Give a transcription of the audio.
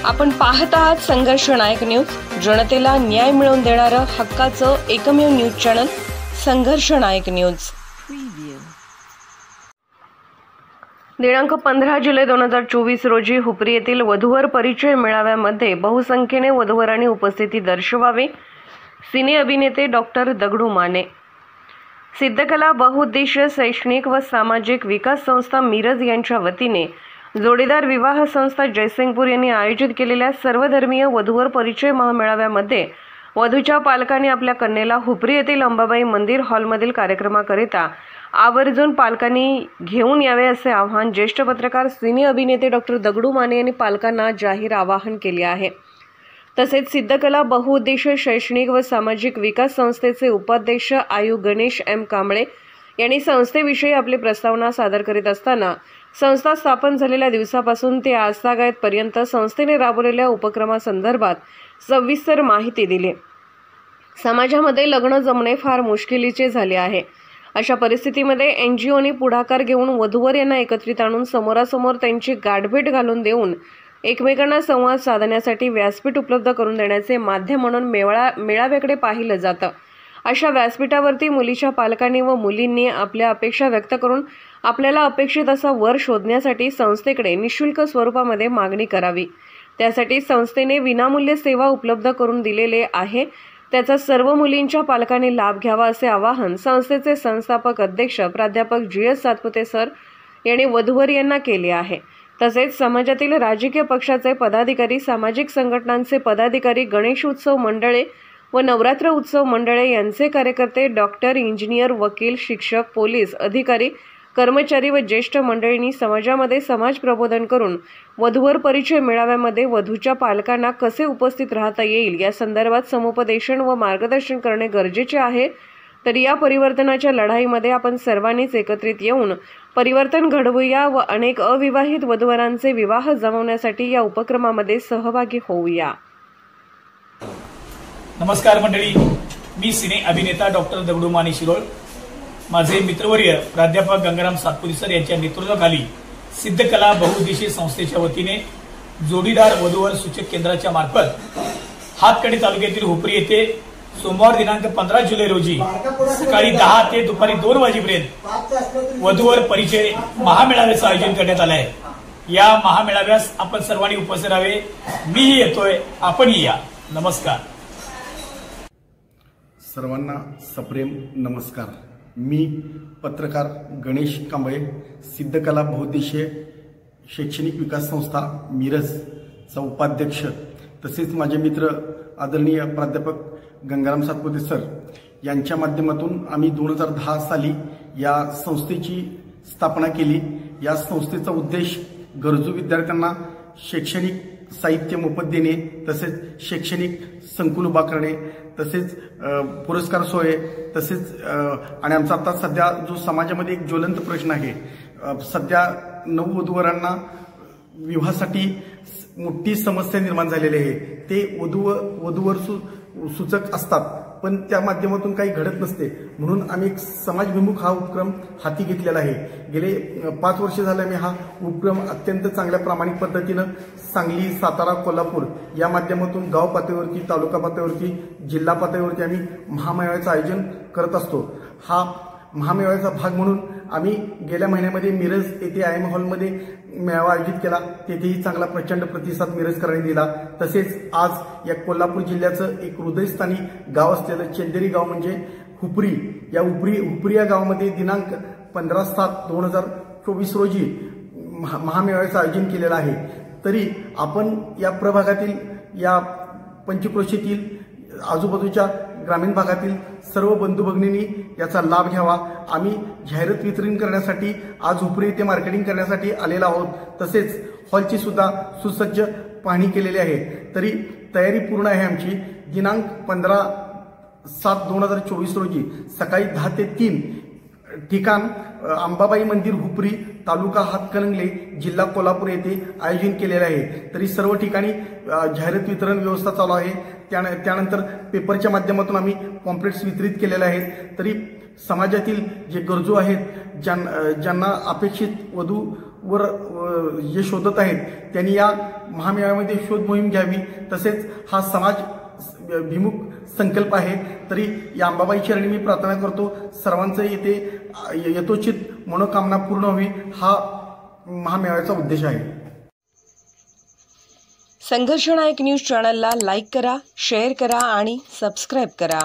आपण पाहत आहात संघर्ष नायक न्यूज, जनतेला न्याय मिळवून देणारं हक्काचं एकमेव न्यूज चॅनल संघर्ष नायक न्यूज। दिनांक 15 जुलै 2024 रोजी हुपरी येथील वधूवर परिचय मेळाव्यामध्ये बहुसंख्येने वधूवरांनी उपस्थिती दर्शवावी। सिने अभिनेते डॉक्टर दगडू माने, सिद्धकला बहुउद्देशीय शैक्षणिक व सामाजिक विकास संस्था मिरज यांच्या वतीने जोडीदार विवाह संस्था जयसिंगपूर यांनी आयोजित केलेल्या सर्वधर्मीय वधूवर परिचय महामेळाव्यामध्ये वधूच्या पालकांनी आपल्या कन्येला हुपरी येथील अंबाबाई मंदिर हॉलमधील कार्यक्रमाकरिता आवर्जून पालकांनी घेऊन यावे असे आवाहन ज्येष्ठ पत्रकार सिने अभिनेते डॉक्टर दगडू माने यांनी पालकांना जाहीर आवाहन केले आहे। तसेच सिद्धकला बहुउद्देशीय शैक्षणिक व सामाजिक विकास संस्थेचे उपाध्यक्ष आयु गणेश एम कांबळे यांनी संस्थेविषयी आपली प्रस्तावना सादर करीत असताना संस्था स्थापन झालेल्या दिवसापासून ते आजतागायतपर्यंत संस्थेने राबवलेल्या उपक्रमासंदर्भात सविस्तर माहिती दिली। समाजामध्ये लग्न जमणे फार मुश्किलीचे झाले आहे। अशा परिस्थितीमध्ये एनजीओनी पुढाकार घेऊन वधूवर यांना एकत्रित आणून समोरासमोर त्यांची गाठभेट घालून देऊन एकमेकांना संवाद साधण्यासाठी व्यासपीठ उपलब्ध करून देण्याचे माध्यम म्हणून मेळाव्याकडे पाहिलं जातं। अशा व्यासपीठावरती मुलीच्या पालकांनी व मुलींनी आपल्या अपेक्षा व्यक्त करून आपल्याला अपेक्षित असा वर शोधण्यासाठी संस्थेकडे निःशुल्क स्वरूपामध्ये मागणी करावी। त्यासाठी संस्थेने विनामूल्य सेवा उपलब्ध करून दिलेले आहे, त्याचा सर्व मुलींच्या पालकांनी लाभ घ्यावा असे आवाहन संस्थेचे संस्थापक अध्यक्ष प्राध्यापक GS सातपुते सर यांनी वधूवर यांना केले आहे। तसेच समाजातील राजकीय पक्षाचे पदाधिकारी, सामाजिक संघटनांचे पदाधिकारी, गणेश उत्सव मंडळे व नवरात्र उत्सव मंडळे यांचे कार्यकर्ते, डॉक्टर, इंजिनियर, वकील, शिक्षक, पोलीस अधिकारी, कर्मचारी व ज्येष्ठ मंडळींनी समाजामध्ये समाज प्रबोधन करून वधूवर परिचय मेळाव्यामध्ये वधूच्या पालकांना कसे उपस्थित राहता येईल या संदर्भात समुपदेशन व मार्गदर्शन करणे गरजेचे आहे। तर या परिवर्तनाच्या लढाईमध्ये आपण सर्वांनीच एकत्रित येऊन परिवर्तन घडवूया व अनेक अविवाहित वधूवरांचे विवाह जमवण्यासाठी या उपक्रमामध्ये सहभागी होऊया। नमस्कार मंडळी, मी सिने अभिनेता डॉक्टर दगडू माने शिरोळ, माझे मित्रवर्य प्राध्यापक गंगाराम सातपुते सर यांच्या नेतृत्वाखाली सिद्धकला बहुउद्देशीय संस्थेच्या वतीने जोडीदार वधूवर सूचक केंद्राच्या मार्फत हातकडी तालुक्यातील हुपरी येथे सोमवार दिनांक 15 जुलै रोजी सकाळी 10 ते दुपारी 2 वाजेपर्यंत वधूवर परिचय महामेळाव्याचं आयोजन करण्यात आलं आहे। या महामेळाव्यास आपण सर्वांनी उपस्थित राहावे। मीही येतोय, आपणही या। नमस्कार। सर्वांना सप्रेम नमस्कार। मी पत्रकार गणेश कांबळे, सिद्धकला बहुउद्देशीय शैक्षणिक विकास संस्था मिरजचा उपाध्यक्ष, तसेच माझे मित्र आदरणीय प्राध्यापक गंगाराम सातपुते सर यांच्या माध्यमातून आम्ही 2010 साली या संस्थेची स्थापना केली। या संस्थेचा उद्देश गरजू विद्यार्थ्यांना शैक्षणिक साहित्य मोफत देणे, तसेच शैक्षणिक संकुल उभा करणे, तसेच पुरस्कार सोहळे, तसेच आणि आमचा आता सध्या जो समाजामध्ये एक ज्वलंत प्रश्न आहे, सध्या नववधूवरांना विवाहासाठी मोठी समस्या निर्माण झालेली आहे। ते वधूवर सूचक असतात, पण त्या माध्यमातून काही घडत नसते, म्हणून आम्ही एक समाजभिमुख हा उपक्रम हाती घेतलेला आहे। गेले 5 वर्ष झाले आम्ही हा उपक्रम अत्यंत चांगल्या प्रामाणिक पद्धतीनं सांगली, सातारा, कोल्हापूर या माध्यमातून गाव पातळीवरती, तालुका पातळीवरती, जिल्हा पातळीवरती आम्ही महामेळाव्याचं आयोजन करत असतो। हा महामेळाव्याचा भाग म्हणून आम्ही गेल्या महिन्यामध्ये मिरज येथे IM हॉलमध्ये मेळावा आयोजित केला, तेथेही चांगला प्रचंड प्रतिसाद मिरजकरांनी दिला। तसेच आज या कोल्हापूर जिल्ह्याचं एक हृदयस्थानी गाव असलेलं चंदेरी गाव म्हणजे हुपरी, या हुपरी या गावामध्ये दिनांक 15/7/2024 रोजी महामेळाव्याचं आयोजन केलेलं आहे। तरी आपण या प्रभागातील, या पंचक्रोशीतील, आजूबाजूच्या ग्रामीण भागातील सर्व बंधू भगिनींनी याचा लाभ घ्यावा। आम्ही जाहिरात वितरण करण्यासाठी आज हुपरी येथे मार्केटिंग करण्यासाठी आलेलो आहोत। तसेच हॉलची सुद्धा सुसज्ज पाहणी केलेली आहे। तरी तयारी पूर्ण आहे आमची। दिनांक 15/7/2024 रोजी सकाळी 10 ते 3 ठिकाण अंबाबाई मंदिर हुपरी, तालुका हातकणंगले, जिल्हा कोल्हापूर येथे आयोजन केलेले आहे। तरी सर्व ठिकाणी जाहिरात वितरण व्यवस्था चालू आहे। त्यानंतर पेपरच्या माध्यमातून आम्ही पॉम्पलेट्स वितरित केलेले आहेत। तरी समाजातील जे गरजू आहेत, ज्यांना अपेक्षित वधू वर जे शोधत आहेत त्यांनी या महामेळाव्यामध्ये शोध मोहीम घ्यावी। तसेच हा समाज भिमुख संकल्प आहे, तरी या अंबाबाई चरणी मी प्रार्थना करतो सर्वांचं येथे यथोचित मनोकामना पूर्ण व्हावी, हा महामेळाव्याचा उद्देश आहे। संघर्ष नायक न्यूज चॅनलला लाईक करा, शेअर करा आणि सबस्क्राईब करा।